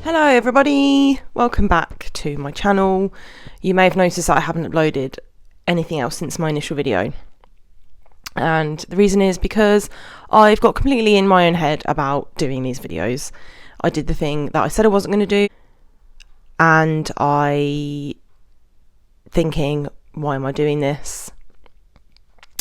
Hello everybody, welcome back to my channel. You may have noticed that I haven't uploaded anything else since my initial video, and the reason is because I've got completely in my own head about doing these videos. I did the thing that I said I wasn't going to do, and I thinking, why am I doing this?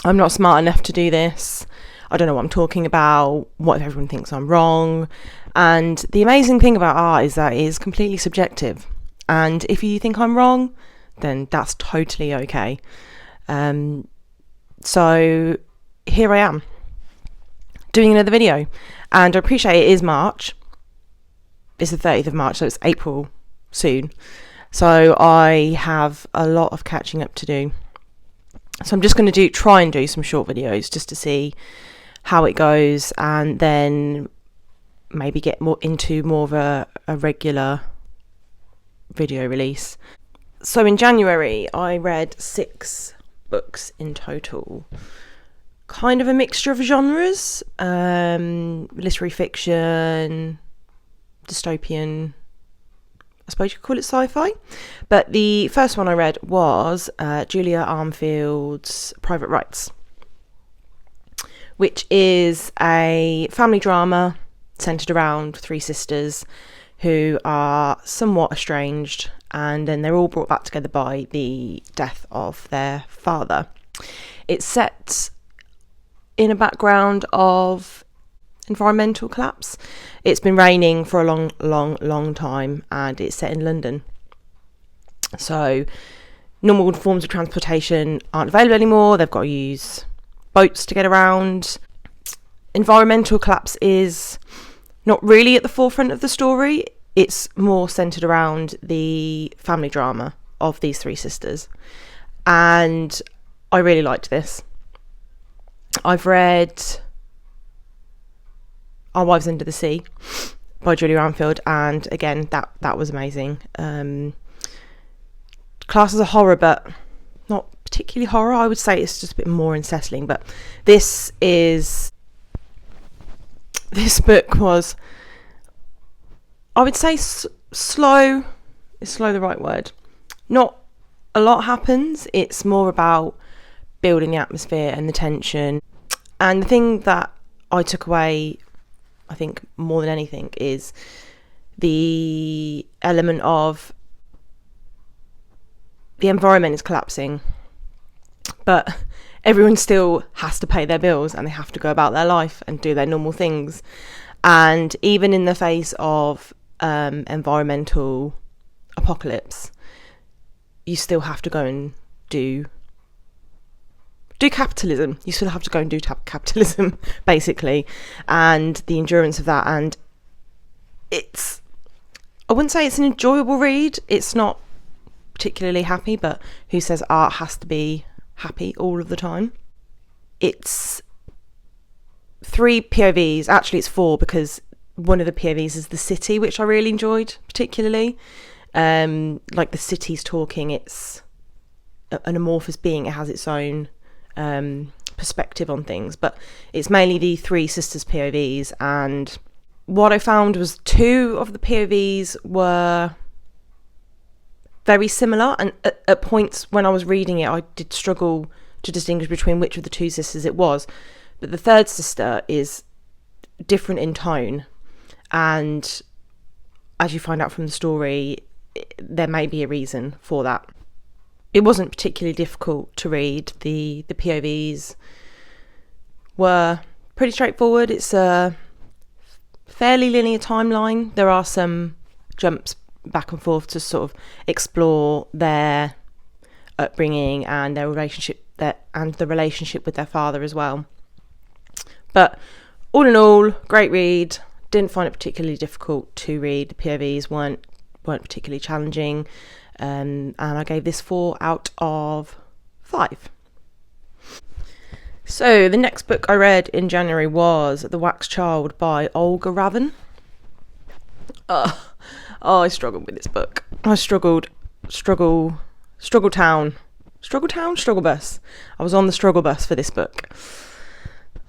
I'm not smart enough to do this. I don't know what I'm talking about. What if everyone thinks I'm wrong? And the amazing thing about art is that it is completely subjective. And if you think I'm wrong, then that's totally okay. So here I am, doing another video. And I appreciate it is March. It's the 30th of March, so it's April soon. So I have a lot of catching up to do. So I'm just going to try and do some short videos just to see how it goes, and then maybe get into more of a regular video release. So in January I read 6 books in total, kind of a mixture of genres, literary fiction, dystopian, I suppose you could call it sci-fi. But the first one I read was Julia Armfield's Private Rights, which is a family drama centred around 3 sisters who are somewhat estranged, and then they're all brought back together by the death of their father. It's set in a background of environmental collapse. It's been raining for a long time, and it's set in London. So normal forms of transportation aren't available anymore. They've got to use boats to get around. Environmental collapse is not really at the forefront of the story. It's more centred around the family drama of these 3 sisters. And I really liked this. I've read Our Wives Under the Sea by Julia Armfield, and again, that was amazing. Class as a horror, but not particularly horror. I would say it's just a bit more unsettling, but this book was, I would say, slow. Is slow the right word? Not a lot happens. It's more about building the atmosphere and the tension. And the thing that I took away, I think, more than anything, is the element of the environment is collapsing, but everyone still has to pay their bills and they have to go about their life and do their normal things. And even in the face of environmental apocalypse, you still have to go and do capitalism. You still have to go and do capitalism, basically, and the endurance of that. And I wouldn't say it's an enjoyable read. It's not particularly happy, but who says art has to be happy all of the time? It's 3 POVs. Actually, it's 4, because one of the POVs is the city, which I really enjoyed particularly. Like the city's talking, it's an amorphous being. It has its own perspective on things, but it's mainly the 3 sisters POVs. And what I found was 2 of the POVs were very similar, and at points when I was reading it I did struggle to distinguish between which of the 2 sisters it was. But the 3rd sister is different in tone, and as you find out from the story, there may be a reason for that. It wasn't particularly difficult to read. The POVs were pretty straightforward. It's a fairly linear timeline. There are some jumps back and forth to sort of explore their upbringing and their relationship, and the relationship with their father as well. But all in all, great read. Didn't find it particularly difficult to read. The POVs weren't particularly challenging, and I gave this 4 out of 5. So the next book I read in January was The Wax Child by Olga Ravn. I struggled with this book. I struggle bus. I was on the struggle bus for this book.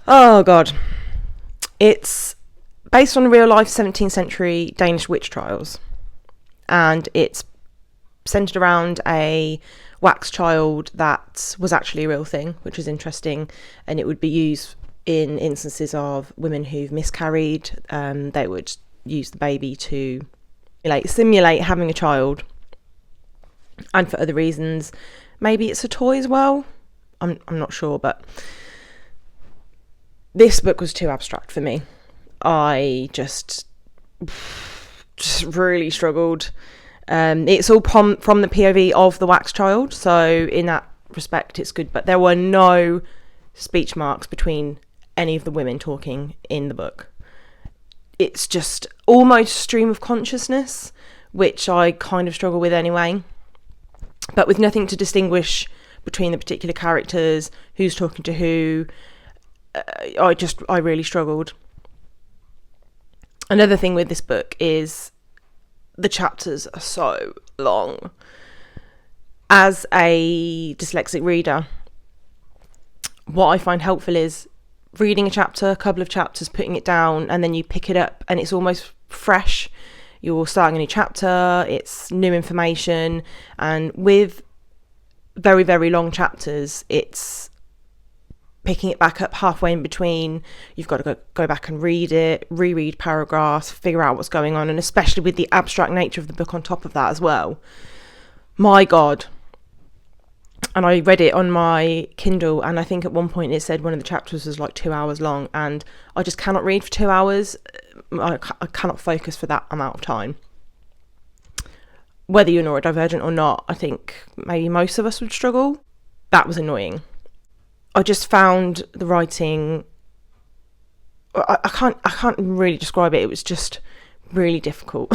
Oh God. It's based on real life 17th century Danish witch trials, and it's centered around a wax child that was actually a real thing, which is interesting, and it would be used in instances of women who've miscarried. They would use the baby to simulate having a child, and for other reasons. Maybe it's a toy as well, I'm not sure, but this book was too abstract for me. I just really struggled. It's all from the POV of the wax child, so in that respect it's good, but there were no speech marks between any of the women talking in the book. It's just almost stream of consciousness, which I kind of struggle with anyway, but with nothing to distinguish between the particular characters, who's talking to who. I really struggled. Another thing with this book is the chapters are so long. As a dyslexic reader, what I find helpful is reading a couple of chapters, putting it down, and then you pick it up and it's almost fresh. You're starting a new chapter, it's new information, and with very, very long chapters, it's picking it back up halfway in between. You've got to go back and read it, reread paragraphs, figure out what's going on, and especially with the abstract nature of the book on top of that as well. My God. And I read it on my Kindle, and I think at one point it said one of the chapters was like 2 hours long, and I just cannot read for 2 hours. I cannot focus for that amount of time. Whether you're neurodivergent or not, I think maybe most of us would struggle. That was annoying. I just found the writing, I can't really describe it. It was just really difficult.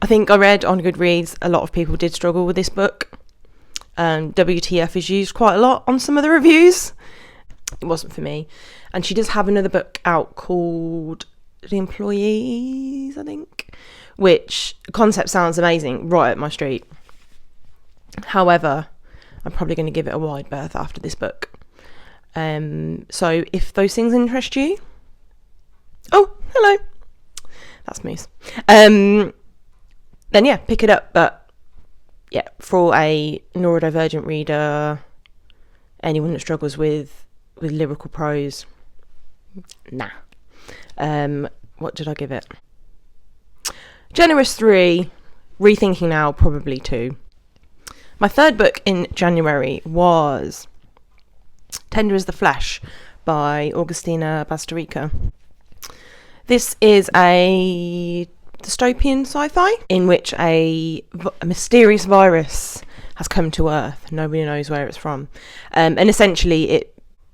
I think I read on Goodreads a lot of people did struggle with this book. WTF is used quite a lot on some of the reviews. It wasn't for me. And she does have another book out called The Employees, I think, which concept sounds amazing, right up my street. However, I'm probably going to give it a wide berth after this book. So if those things interest you... Oh, hello. That's Moose. Then yeah, pick it up. But yeah, for a neurodivergent reader, anyone that struggles with lyrical prose, nah. What did I give it? Generous 3, rethinking now, probably 2. My third book in January was Tender as the Flesh by Augustina Bastarrica. This is a dystopian sci-fi in which a mysterious virus has come to Earth. Nobody knows where it's from. And essentially,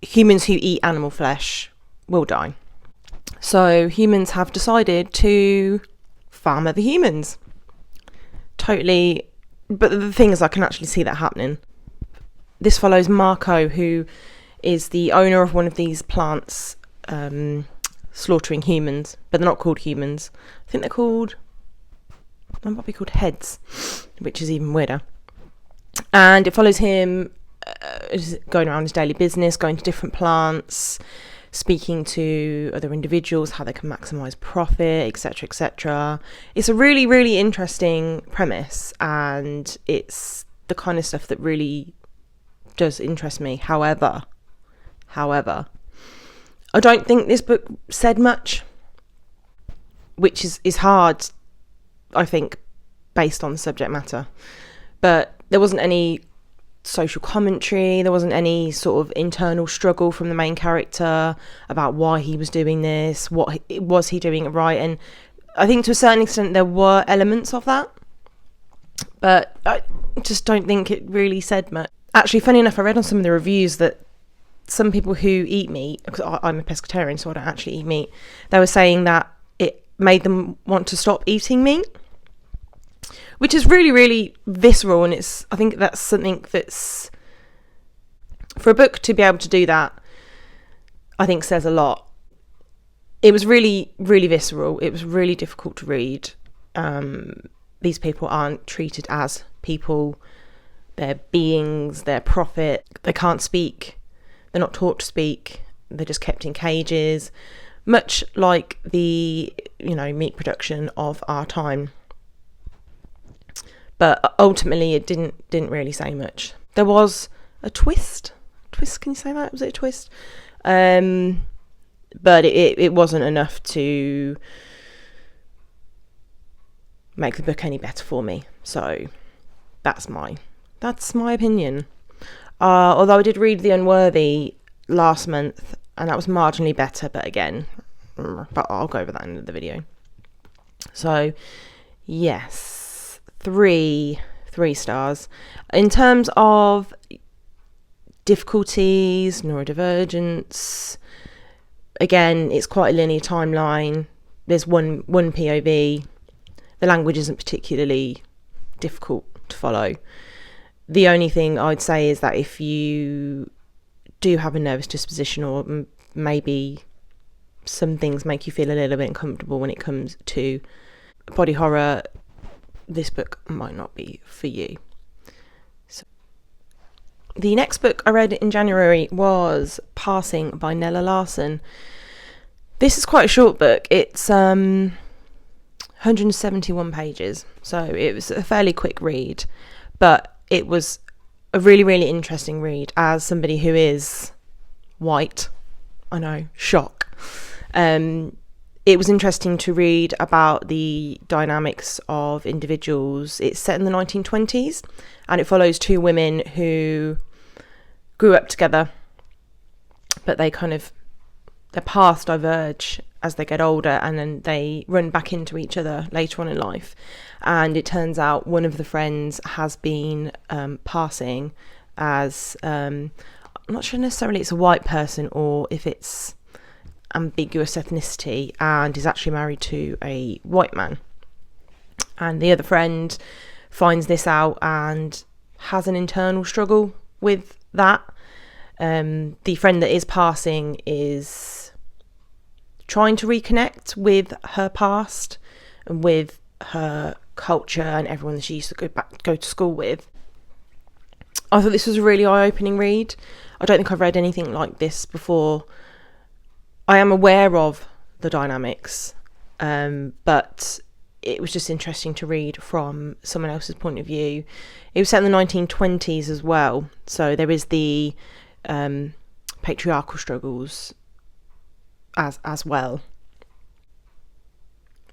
humans who eat animal flesh will die. So humans have decided to farm other humans. Totally. But the thing is, I can actually see that happening. This follows Marco, who is the owner of one of these plants slaughtering humans, but they're not called humans. I think they might be called heads, which is even weirder. And it follows him going around his daily business, going to different plants, speaking to other individuals, how they can maximise profit, etc., etc. It's a really, really interesting premise, and it's the kind of stuff that really does interest me. However, I don't think this book said much, which is hard, I think, based on the subject matter. But there wasn't any social commentary, there wasn't any sort of internal struggle from the main character about why he was doing this, what was he doing it right. And I think to a certain extent there were elements of that, but I just don't think it really said much. Actually, funny enough, I read on some of the reviews that some people who eat meat, because I'm a pescatarian, so I don't actually eat meat, they were saying that it made them want to stop eating meat, which is really, really visceral. And I think that's something that's, for a book to be able to do that, I think says a lot. It was really, really visceral. It was really difficult to read. These people aren't treated as people. They're beings, they're profit. They can't speak. They're not taught to speak. They're just kept in cages. much like the, meat production of our time. But ultimately, it didn't really say much. There was a twist. Can you say that? Was it a twist? But it wasn't enough to make the book any better for me. So that's my opinion. Although I did read The Unworthy last month, and that was marginally better, but again, but I'll go over that in the video. So yes, three stars. In terms of difficulties, neurodivergence, again, it's quite a linear timeline. There's one POV. The language isn't particularly difficult to follow. The only thing I'd say is that if you do have a nervous disposition, or maybe some things make you feel a little bit uncomfortable when it comes to body horror, this book might not be for you. So, the next book I read in January was Passing by Nella Larsen. This is quite a short book. It's 171 pages, so it was a fairly quick read, but it was a really, really interesting read as somebody who is white. I know, shock. It was interesting to read about the dynamics of individuals. It's set in the 1920s, and it follows two women who grew up together, but their paths diverge as they get older, and then they run back into each other later on in life. And it turns out one of the friends has been passing as, I'm not sure necessarily it's a white person or if it's ambiguous ethnicity, and is actually married to a white man. And the other friend finds this out and has an internal struggle with that. The friend that is passing is trying to reconnect with her past and with her culture and everyone that she used to go to school with. I thought this was a really eye-opening read. I don't think I've read anything like this before. I am aware of the dynamics, but it was just interesting to read from someone else's point of view. It was set in the 1920s as well, so there is the patriarchal struggles as well.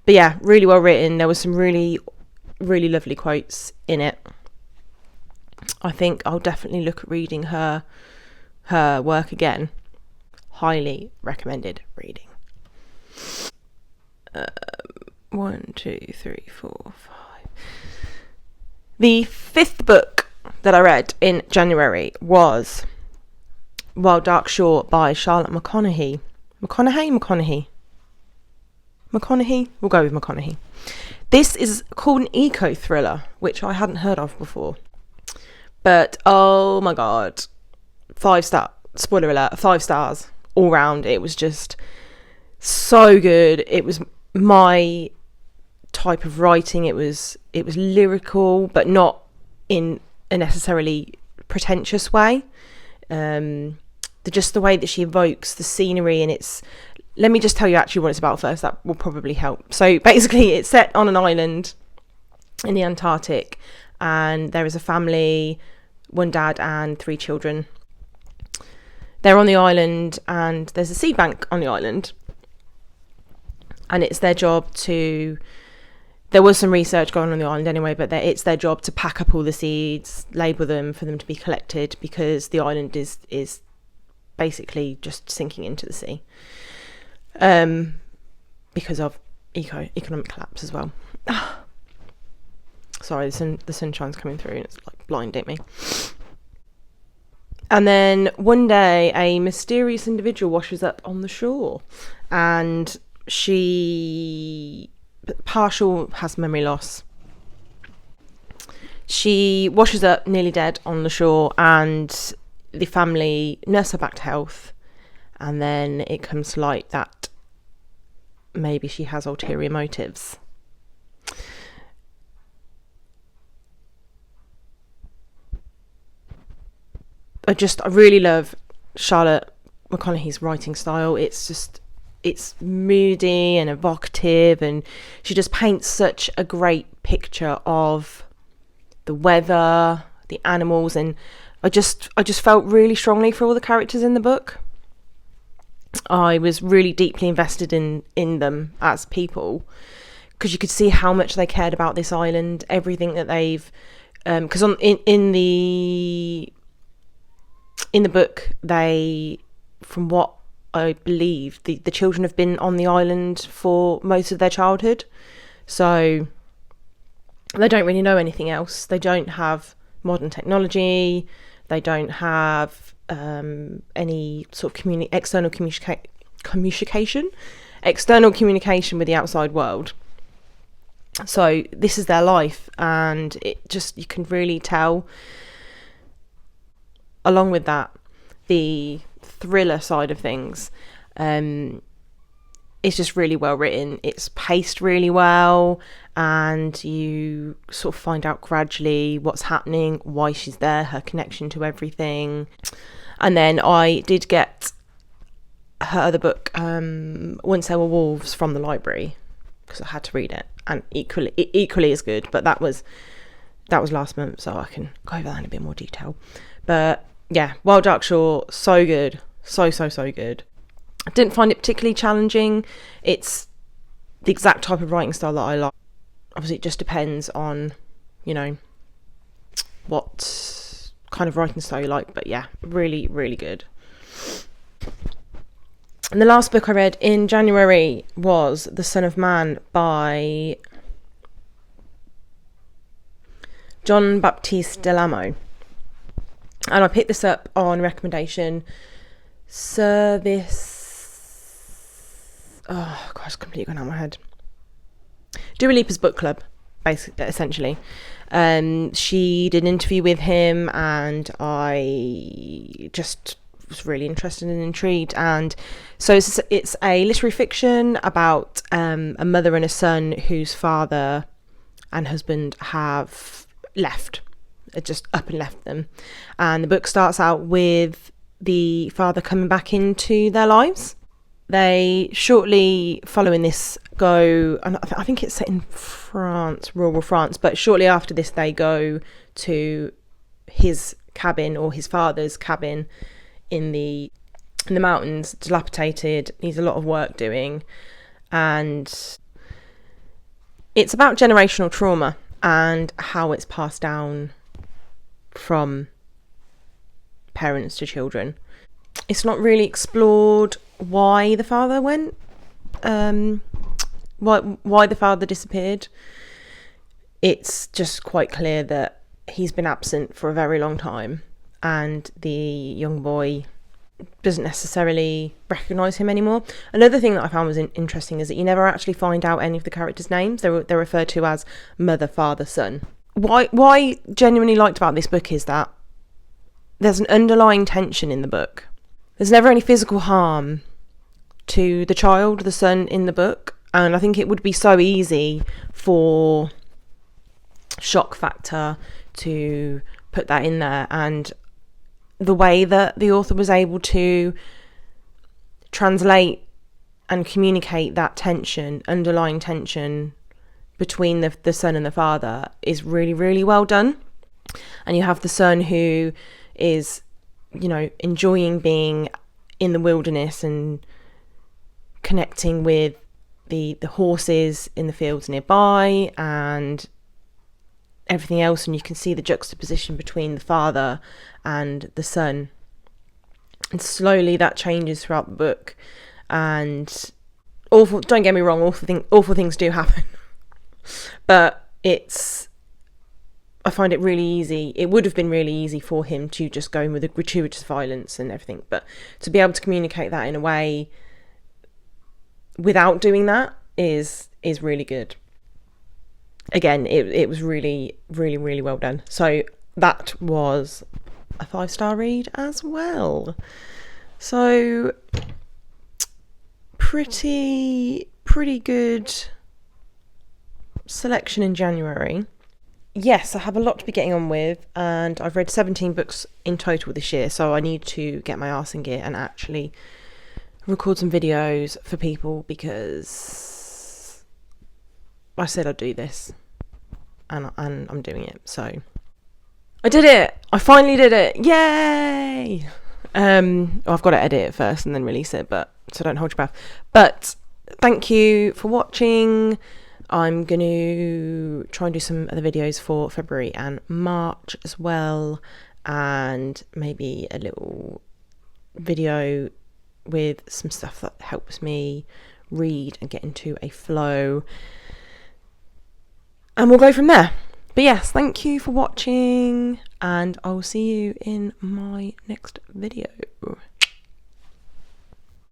But yeah, really well written. There was some really, really lovely quotes in it. I think I'll definitely look at reading her work again. Highly recommended reading. 1, 2, 3, 4, 5. The fifth book that I read in January was Wild Dark Shore by Charlotte McConaughey. McConaughey? We'll go with McConaughey. This is called an eco-thriller, which I hadn't heard of before. But, oh my god. 5-star. Spoiler alert, 5 stars all round. It was just so good. It was my type of writing. It was lyrical, but not in a necessarily pretentious way. Just the way that she evokes the scenery, and let me just tell you actually what it's about first. That will probably help. So basically, it's set on an island in the Antarctic, and there is a family, 1 dad and 3 children. They're on the island, and there's a seed bank on the island, and it's their job to... There was some research going on the island anyway, but it's their job to pack up all the seeds, label them for them to be collected, because the island is basically just sinking into the sea, because of economic collapse as well. Sorry, the sunshine's coming through and it's like blinding me. And then one day a mysterious individual washes up on the shore, and she has memory loss. She washes up nearly dead on the shore, and the family nurse her back to health, and then it comes to light that maybe she has ulterior motives. I really love Charlotte McConaughey's writing style. It's just it's moody and evocative, and she just paints such a great picture of the weather, the animals, and I just felt really strongly for all the characters in the book. I was really deeply invested in them as people, because you could see how much they cared about this island, everything that they've because in the book, they, from what I believe, the children have been on the island for most of their childhood, so they don't really know anything else. They don't have modern technology, they don't have any sort of external communication with the outside world. So this is their life, and you can really tell, along with that, the thriller side of things. It's just really well written, it's paced really well, and you sort of find out gradually what's happening, why she's there, her connection to everything. And then I did get her other book, Once There Were Wolves, from the library, because I had to read it, and equally as good, but that was last month, so I can go over that in a bit more detail. But yeah, Wild Dark Shore, so good, so good. I didn't find it particularly challenging. It's the exact type of writing style that I like. Obviously it just depends on, what kind of writing style you like, but yeah, really, really good. And the last book I read in January was The Son of Man by John Baptiste Delamo. And I picked this up on recommendation service. Oh, God, it's completely gone out of my head. Dua Lipa's book club, basically, essentially. She did an interview with him, and I just was really interested and intrigued. And so it's a literary fiction about a mother and a son whose father and husband have left, just up and left them. And the book starts out with the father coming back into their lives. They shortly following this go, and I think it's set in France, rural France, but shortly after this they go to his cabin, or his father's cabin, in the mountains, dilapidated, needs a lot of work doing, and it's about generational trauma and how it's passed down from parents to children. It's not really explored why the father went, why the father disappeared. It's just quite clear that he's been absent for a very long time, and the young boy doesn't necessarily recognise him anymore. Another thing that I found was interesting is that you never actually find out any of the characters' names. They're referred to as mother, father, son. What I genuinely liked about this book is that there's an underlying tension in the book. There's never any physical harm to the child, the son, in the book, and I think it would be so easy for shock factor to put that in there, and the way that the author was able to translate and communicate that tension, underlying tension between the son and the father, is really, really well done. And you have the son who is, enjoying being in the wilderness and connecting with the horses in the fields nearby and everything else, and you can see the juxtaposition between the father and the son, and slowly that changes throughout the book. And don't get me wrong, awful things do happen, but I find it really easy. It would have been really easy for him to just go in with the gratuitous violence and everything, but to be able to communicate that in a way without doing that is really good. Again, it was really, really, really well done. So that was a 5-star read as well. So pretty good selection in January. Yes, I have a lot to be getting on with, and I've read 17 books in total this year, so I need to get my arse in gear and actually record some videos for people, because I said I'd do this, and I'm doing it. So I did it. I finally did it. Yay! I've got to edit it first and then release it, but so don't hold your breath. But thank you for watching. I'm going to try and do some other videos for February and March as well, and maybe a little video with some stuff that helps me read and get into a flow, and we'll go from there. But yes, thank you for watching, and I'll see you in my next video.